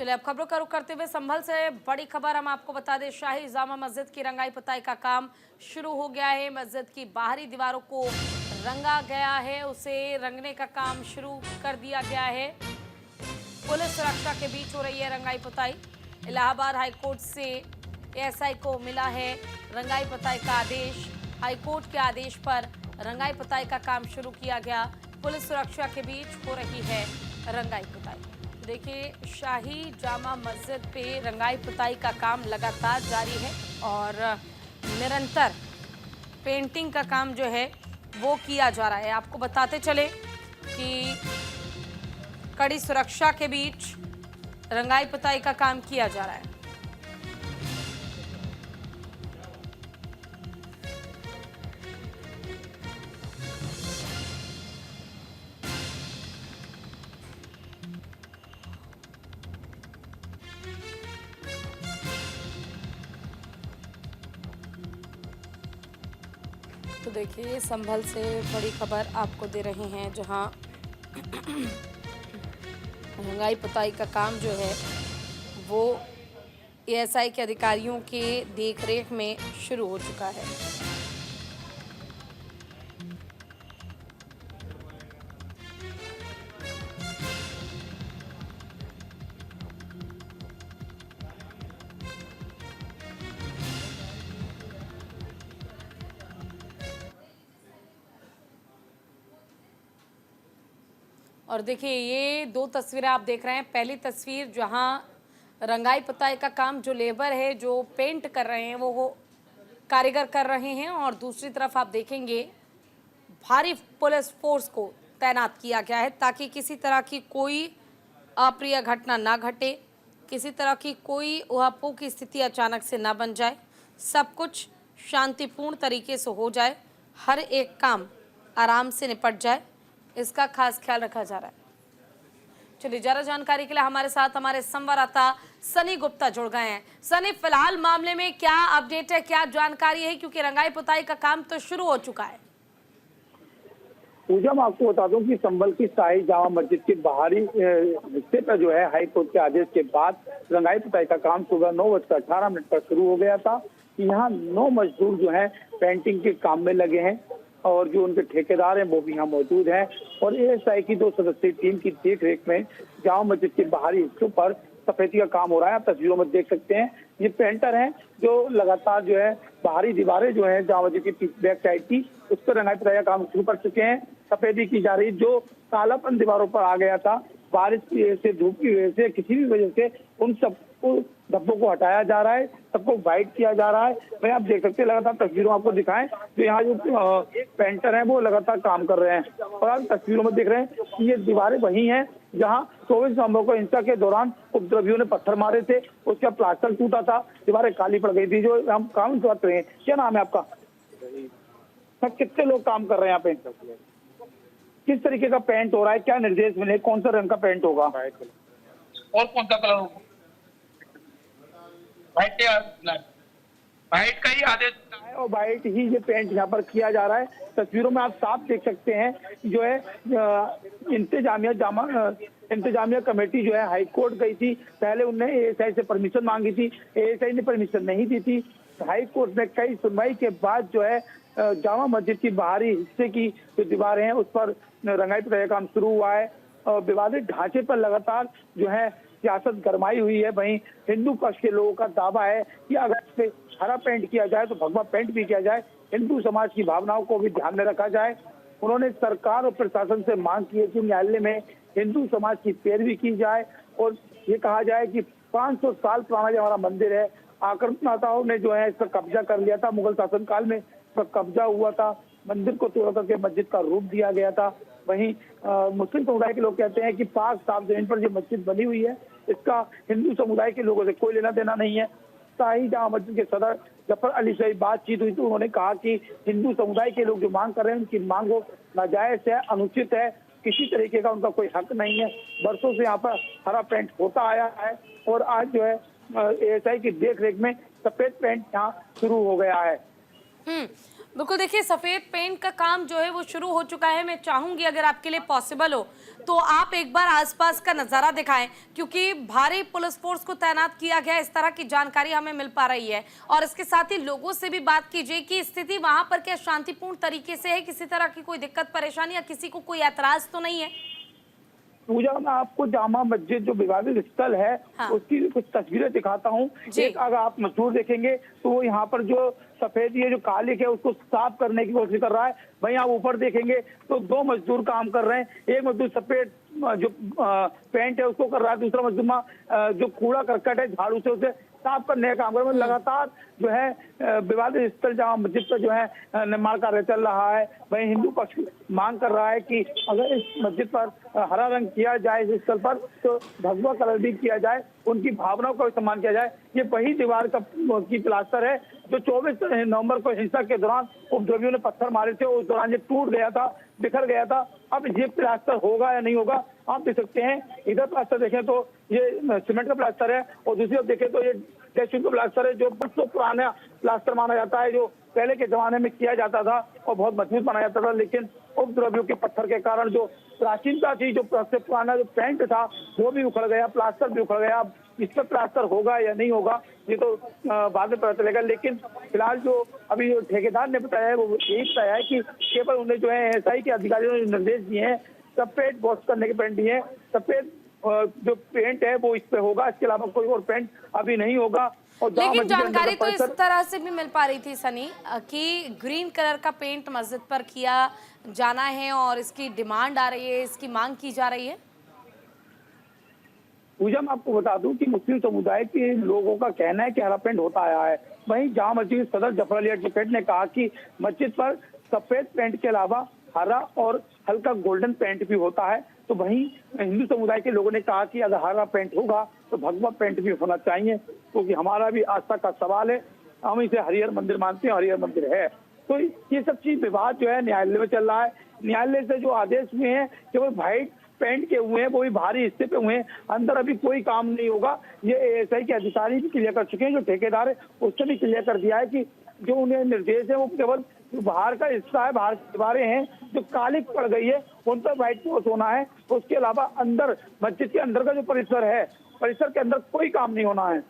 चलिए अब खबरों का रुख करते हुए संभल से बड़ी खबर हम आपको बता दें। शाही जामा मस्जिद की रंगाई पुताई का काम शुरू हो गया है। मस्जिद की बाहरी दीवारों को रंगा गया है, उसे रंगने का काम शुरू कर दिया गया है। पुलिस सुरक्षा के बीच हो रही है रंगाई पुताई। इलाहाबाद हाईकोर्ट से एएसआई को मिला है रंगाई पुताई का आदेश। हाईकोर्ट के आदेश पर रंगाई पुताई का काम शुरू किया गया। पुलिस सुरक्षा के बीच हो रही है रंगाई पुताई। देखिए, शाही जामा मस्जिद पे रंगाई पुताई का काम लगातार जारी है और निरंतर पेंटिंग का काम जो है वो किया जा रहा है। आपको बताते चले कि कड़ी सुरक्षा के बीच रंगाई पुताई का काम किया जा रहा है। तो देखिए, संभल से बड़ी खबर आपको दे रहे हैं, जहां रंगाई पुताई का काम जो है वो एएसआई के अधिकारियों के देखरेख में शुरू हो चुका है। और देखिए, ये दो तस्वीरें आप देख रहे हैं। पहली तस्वीर जहां रंगाई पुताई का काम जो लेबर है, जो पेंट कर रहे हैं, वो कारीगर कर रहे हैं, और दूसरी तरफ आप देखेंगे भारी पुलिस फोर्स को तैनात किया गया है ताकि किसी तरह की कोई अप्रिय घटना ना घटे, किसी तरह की कोई उहापोह की स्थिति अचानक से ना बन जाए, सब कुछ शांतिपूर्ण तरीके से हो जाए, हर एक काम आराम से निपट जाए, इसका खास ख्याल रखा जा रहा है। चलिए, ज्यादा जानकारी के लिए हमारे साथ हमारे संवाददाता सनी गुप्ता जुड़ गए हैं। सनी, फिलहाल मामले में क्या अपडेट है, क्या जानकारी है, क्योंकि रंगाई पुताई का काम तो शुरू हो चुका है। पूजा, मैं आपको बता दूं कि संभल की शाही जामा मस्जिद के बाहरी हिस्से पर जो है हाईकोर्ट के आदेश के बाद रंगाई पुताई का काम सुबह 9:18 पर शुरू हो गया था। यहाँ 9 मजदूर जो है पेंटिंग के काम में लगे हैं और जो उनके ठेकेदार हैं वो भी यहाँ मौजूद हैं, और एएसआई की 2 सदस्यीय टीम की देखरेख में जामा मस्जिद के बाहरी हिस्सों पर सफेदी का काम हो रहा है। आप तस्वीरों में देख सकते हैं, ये पेंटर हैं जो लगातार जो है बाहरी दीवारें जो है जामा मस्जिद की बैक साइड की, उस पर रंगाई पुताई का काम शुरू कर चुके हैं। सफेदी की जा रही, जो कालापन दीवारों पर आ गया था बारिश की वजह से, धूप की वजह से, किसी भी वजह से, उन सबको धब्बों को हटाया जा रहा है, सबको वाइट किया जा रहा है। मैं आप देख सकते हैं, लगातार तस्वीरों आपको दिखाएं, तो यहाँ जो पेंटर हैं वो लगातार काम कर रहे हैं। और आप तस्वीरों में देख रहे हैं कि ये दीवारें वही हैं जहाँ 24 नवंबर को हिंसा के दौरान उपद्रवियों ने पत्थर मारे थे, उसका प्लास्टर टूटा था, दीवारें काली पड़ गई थी। जो हम काम कर रहे हैं, क्या नाम है आपका? कितने लोग काम कर रहे हैं यहाँ पे? किस तरीके का पेंट हो रहा है, क्या निर्देश मिले, कौन सा रंग का पेंट होगा और कौन सा कलर होगा? व्हाइट या ब्लैक? व्हाइट का ही आदेश है और व्हाइट ही ये पेंट यहाँ पर किया जा रहा है। तस्वीरों में आप साफ देख सकते हैं, जो है इंतजामिया कमेटी जो है हाईकोर्ट गई थी, पहले उन्हें एएसआई से परमिशन मांगी थी, एएसआई ने परमिशन नहीं दी थी। हाईकोर्ट ने कई सुनवाई के बाद जो है जामा मस्जिद की बाहरी हिस्से की जो दीवारें हैं उस पर रंगाई पुताई का काम शुरू हुआ है, और विवादित ढांचे पर लगातार जो है सियासत गरमाई हुई है। वहीं हिंदू पक्ष के लोगों का दावा है कि अगर इस पे हरा पेंट किया जाए तो भगवा पेंट भी किया जाए, हिंदू समाज की भावनाओं को भी ध्यान में रखा जाए। उन्होंने सरकार और प्रशासन से मांग की है कि न्यायालय में हिंदू समाज की पैरवी की जाए और ये कहा जाए कि 500 साल पुराना जो हमारा मंदिर है, आक्रमणदाताओं ने जो है इस पर कब्जा कर लिया था, मुगल शासनकाल में इस पर कब्जा हुआ था, मंदिर को तोड़ करके मस्जिद का रूप दिया गया था। वहीं मुस्लिम समुदाय के लोग कहते हैं कि पाक साफ जमीन पर जो मस्जिद बनी हुई है, इसका हिंदू समुदाय के लोगों से कोई लेना देना नहीं है। शाही जामा मस्जिद के सदर जफर अली से बातचीत हुई तो उन्होंने कहा कि हिंदू समुदाय के लोग जो मांग कर रहे हैं उनकी मांग वो नाजायज है, अनुचित है, किसी तरीके का उनका कोई हक नहीं है। वर्षों से यहाँ पर हरा पेंट होता आया है और आज जो है एएसआई की देखरेख में सफेद पेंट यहाँ शुरू हो गया है। बिल्कुल, देखिए सफेद पेंट का काम जो है वो शुरू हो चुका है। मैं चाहूंगी अगर आपके लिए पॉसिबल हो तो आप एक बार आसपास का नजारा दिखाएं, क्योंकि भारी पुलिस फोर्स को तैनात किया गया है, इस तरह की जानकारी हमें मिल पा रही है। और इसके साथ ही लोगों से भी बात कीजिए कि स्थिति वहां पर क्या शांतिपूर्ण तरीके से है, किसी तरह की कोई दिक्कत परेशानी या किसी को कोई ऐतराज तो नहीं है? पूजा, मैं आपको जामा मस्जिद जो विवादित स्थल है हाँ। उसकी कुछ तस्वीरें दिखाता हूँ। जी। एक अगर आप मजदूर देखेंगे तो वो यहाँ पर जो सफेद ये जो कालिक है उसको साफ करने की कोशिश कर रहा है। वहीं आप ऊपर देखेंगे तो 2 मजदूर काम कर रहे हैं। एक मजदूर सफेद जो पेंट है उसको कर रहा है, दूसरा मजदूर जो कूड़ा करकट है झाड़ू से उसे साफ करने का काम कर रहे हैं। लगातार जो है विवादित स्थल जामा मस्जिद पर जो है निर्माण कार्य चल रहा है। वहीं हिंदू पक्ष मांग कर रहा है कि अगर इस मस्जिद पर हरा रंग किया जाए इस स्थल पर तो भगवा कलर भी किया जाए, उनकी भावनाओं का भी सम्मान किया जाए। ये वही दीवार की प्लास्टर है जो 24 नवंबर को हिंसा के दौरान उपद्रवियों ने पत्थर मारे थे, उस दौरान ये टूट गया था, बिखर गया था। अब ये प्लास्टर होगा या नहीं होगा आप देख सकते हैं। इधर प्लास्टर देखें तो ये सीमेंट का प्लास्टर है और दूसरी तरफ देखें तो ये टेक्सचर का प्लास्टर है जो बरसों पुराना प्लास्टर माना जाता है, जो पहले के जमाने में किया जाता था और बहुत मजबूत माना जाता था। लेकिन उपद्रवियों के पत्थर के कारण जो प्राचीनता थी, जो सबसे पुराना जो पेंट था वो भी उखड़ गया, प्लास्टर भी उखड़ गया। अब इस पर प्लास्टर होगा या नहीं होगा ये तो बाद में पता चलेगा। लेकिन फिलहाल जो अभी जो ठेकेदार ने बताया है वो यही बताया है कि केवल उन्हें जो है एसआई के अधिकारियों ने निर्देश दिए हैं सफेद वॉश करने के पेंट दिए हैं। सफेद जो पेंट है वो इस पे होगा, इसके अलावा कोई और पेंट अभी नहीं होगा। और लेकिन जानकारी तो इस तरह से भी मिल पा रही थी सनी कि ग्रीन कलर का पेंट मस्जिद पर किया जाना है और इसकी डिमांड आ रही है, इसकी मांग की जा रही है। पूजा, मैं आपको बता दूं कि मुस्लिम समुदाय के लोगों का कहना है कि हरा पेंट होता आया है। वहीं जामा मस्जिद सदर जफर अली एडवोकेट ने कहा कि मस्जिद पर सफेद पेंट के अलावा हरा और हल्का गोल्डन पेंट भी होता है। तो वहीं हिंदू समुदाय के लोगों ने कहा कि अगर हरा पेंट होगा तो भगवा पेंट भी होना चाहिए, क्योंकि हमारा भी आस्था का सवाल है। हम इसे हरिहर मंदिर मानते हैं, हरिहर मंदिर है। तो ये सब चीज विवाद जो है न्यायालय में चल रहा है। न्यायालय से जो आदेश हुए हैं केवल व्हाइट पेंट के हुए हैं, वो भी भारी हिस्से पे हुए हैं, अंदर अभी कोई काम नहीं होगा। ये एएसआई के अधिकारी भी क्लियर कर चुके हैं, जो ठेकेदार है उसने भी क्लियर कर दिया है कि जो उन्हें निर्देश है वो केवल बाहर का हिस्सा है, बाहर की दीवारें हैं जो कालिक पड़ गई है उन पर व्हाइट वॉश होना है। उसके अलावा अंदर मस्जिद के अंदर का जो परिसर है, परिसर के अंदर कोई काम नहीं होना है।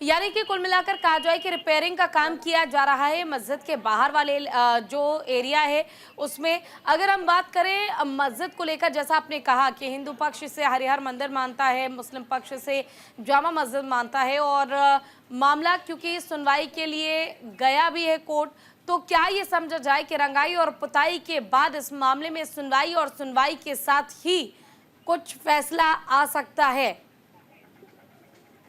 यानी कि कुल मिलाकर कहा जाए कि रिपेयरिंग का काम किया जा रहा है मस्जिद के बाहर वाले जो एरिया है उसमें। अगर हम बात करें मस्जिद को लेकर, जैसा आपने कहा कि हिंदू पक्ष से हरिहर मंदिर मानता है, मुस्लिम पक्ष से जामा मस्जिद मानता है और मामला क्योंकि सुनवाई के लिए गया भी है कोर्ट, तो क्या ये समझा जाए कि रंगाई और पुताई के बाद इस मामले में सुनवाई और सुनवाई के साथ ही कुछ फैसला आ सकता है?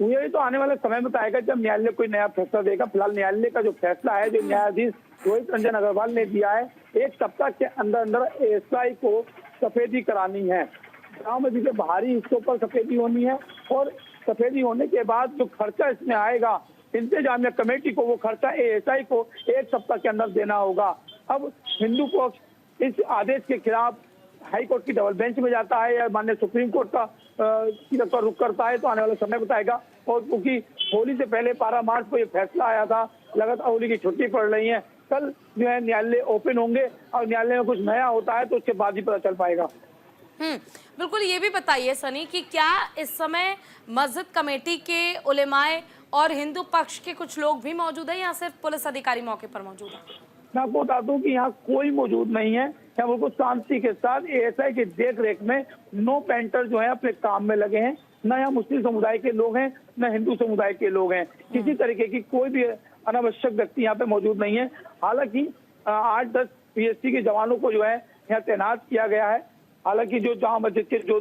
ये तो आने वाले समय में बताएगा जब न्यायालय कोई नया फैसला देगा। फिलहाल न्यायालय का जो फैसला है, जो न्यायाधीश रोहित रंजन अग्रवाल ने दिया है, 1 सप्ताह के अंदर अंदर एएसआई को सफेदी करानी है। जामा मस्जिद के बाहरी हिस्सों पर सफेदी होनी है और सफेदी होने के बाद जो खर्चा इसमें आएगा इंतजामिया कमेटी को, वो खर्चा एएसआई को 1 सप्ताह के अंदर देना होगा। अब हिंदू पक्ष इस आदेश के खिलाफ हाई कोर्ट की डबल बेंच में जाता है या माननीय सुप्रीम कोर्ट का की तरफ रुख करता है, तो आने वाला समय बताएगा। और क्योंकि होली से पहले 12 मार्च को ये फैसला आया था, लगातार होली की छुट्टी पड़ रही है, कल जो है न्यायालय ओपन होंगे और न्यायालय में कुछ नया होता है तो उसके बाद ही पता चल पाएगा। बिल्कुल, ये भी बताइए सनी कि क्या इस समय मस्जिद कमेटी के उलेमाए और हिंदू पक्ष के कुछ लोग भी मौजूद हैं या सिर्फ पुलिस अधिकारी मौके पर मौजूद हैं? मैं आपको बता दूं कि यहाँ कोई मौजूद नहीं है। यहाँ बिल्कुल शांति के साथ एएसआई की देख रेख में 9 पेंटर जो है अपने काम में लगे हैं। न यहाँ मुस्लिम समुदाय के लोग हैं न हिंदू समुदाय के लोग हैं। किसी तरीके की कोई भी अनावश्यक व्यक्ति यहाँ पे मौजूद नहीं है। हालांकि 8-10 पीएससी के जवानों को जो है यहाँ तैनात किया गया है। हालांकि जो जामा मस्जिद के जो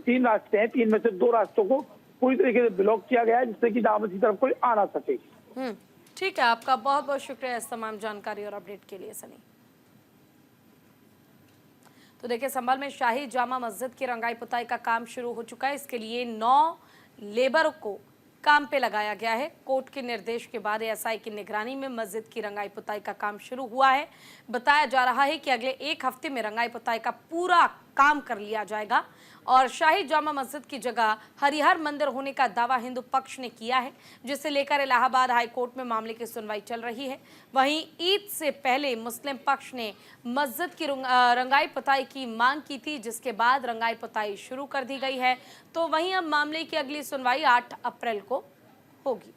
3 रास्ते हैं, 3 में से 2 रास्तों को पूरी तरीके से ब्लॉक किया गया है जिससे कि जामा मस्जिद की तरफ कोई आ ना सके। ठीक है, आपका बहुत बहुत शुक्रिया इस तमाम जानकारी और अपडेट के लिए सनी। तो देखिए, संभल में शाही जामा मस्जिद की रंगाई पुताई का काम शुरू हो चुका है। इसके लिए 9 लेबर को काम पे लगाया गया है। कोर्ट के निर्देश के बाद एएसआई की निगरानी में मस्जिद की रंगाई पुताई का काम शुरू हुआ है। बताया जा रहा है कि अगले 1 हफ्ते में रंगाई पुताई का पूरा काम कर लिया जाएगा और शाही जामा मस्जिद की जगह हरिहर मंदिर होने का दावा हिंदू पक्ष ने किया है, जिसे लेकर इलाहाबाद हाई कोर्ट में मामले की सुनवाई चल रही है। वहीं ईद से पहले मुस्लिम पक्ष ने मस्जिद की रंगाई पुताई की मांग की थी, जिसके बाद रंगाई पुताई शुरू कर दी गई है। तो वहीं अब मामले की अगली सुनवाई 8 अप्रैल को होगी।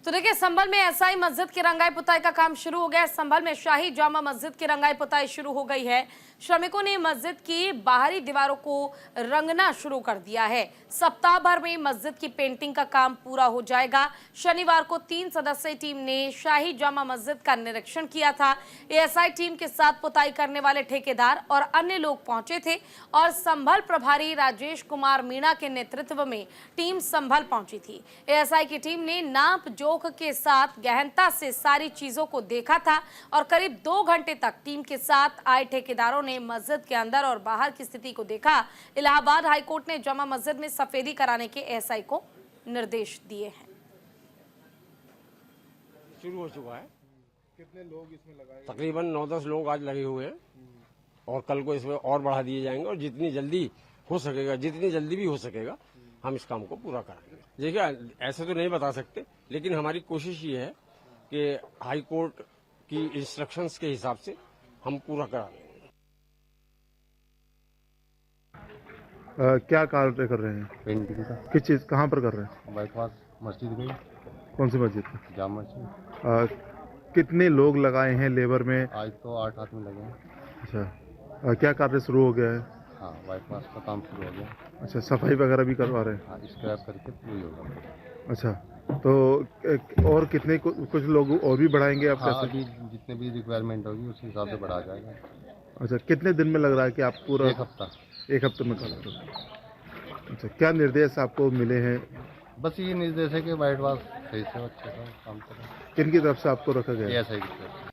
तो देखिए, संभल में एसआई मस्जिद की रंगाई पुताई का काम शुरू हो गया है। संभल में शाही जामा मस्जिद की रंगाई पुताई शुरू हो गई है। श्रमिकों ने मस्जिद की बाहरी दीवारों को रंगना शुरू कर दिया है। सप्ताह भर में मस्जिद की पेंटिंग का काम पूरा हो जाएगा। शनिवार को 3 सदस्यीय टीम ने शाही जामा मस्जिद का निरीक्षण किया था। एएसआई टीम के साथ पुताई करने वाले ठेकेदार और अन्य लोग पहुंचे थे और संभल प्रभारी राजेश कुमार मीणा के नेतृत्व में टीम संभल पहुंची थी। एएसआई की टीम ने नाप जोख के साथ गहनता से सारी चीजों को देखा था और करीब 2 घंटे तक टीम के साथ आए ठेकेदारों ने मस्जिद के अंदर और बाहर की स्थिति को देखा। इलाहाबाद हाई कोर्ट ने जामा मस्जिद में सफेदी कराने के एएसआई को निर्देश दिए हैं। शुरू हो चुका है। कितने लोग इसमें लगाए? तकरीबन 9-10 लोग आज लगे हुए हैं और कल को इसमें और बढ़ा दिए जाएंगे और जितनी जल्दी हो सकेगा, जितनी जल्दी भी हो सकेगा, हम इस काम को पूरा कराएंगे। देखिए, ऐसे तो नहीं बता सकते, लेकिन हमारी कोशिश ये है कि हाई कोर्ट की इंस्ट्रक्शंस के हिसाब से हम पूरा करा लेंगे। क्या कार्य कर रहे हैं? पेंटिंग का। किस चीज, कहाँ पर कर रहे हैं? बाईपास मस्जिद गई। कौन सी मस्जिद में? जामा मस्जिद। कितने लोग लगाए हैं लेबर में? आज तो 8 आदमी लगे हैं। अच्छा, क्या कार्य शुरू हो गया है? हाँ, बाईपास का काम शुरू हो गया। अच्छा, सफाई वगैरह भी करवा रहे हैं? हाँ, स्क्रैप करके पूरी होगा। अच्छा, तो और कितने कुछ लोग और भी बढ़ाएंगे आप? हाँ, कैसे? अभी जितने भी रिक्वायरमेंट होगी उस हिसाब से बढ़ा जाएगा। अच्छा, कितने दिन में लग रहा है कि आप पूरा? 1 हफ्ता। 1 हफ्ते में कर दो। अच्छा, क्या निर्देश आपको मिले हैं? बस ये निर्देश है कि बाईपास सही से अच्छे से काम करें। किन की तरफ से आपको रखा गया है? ऐसा ही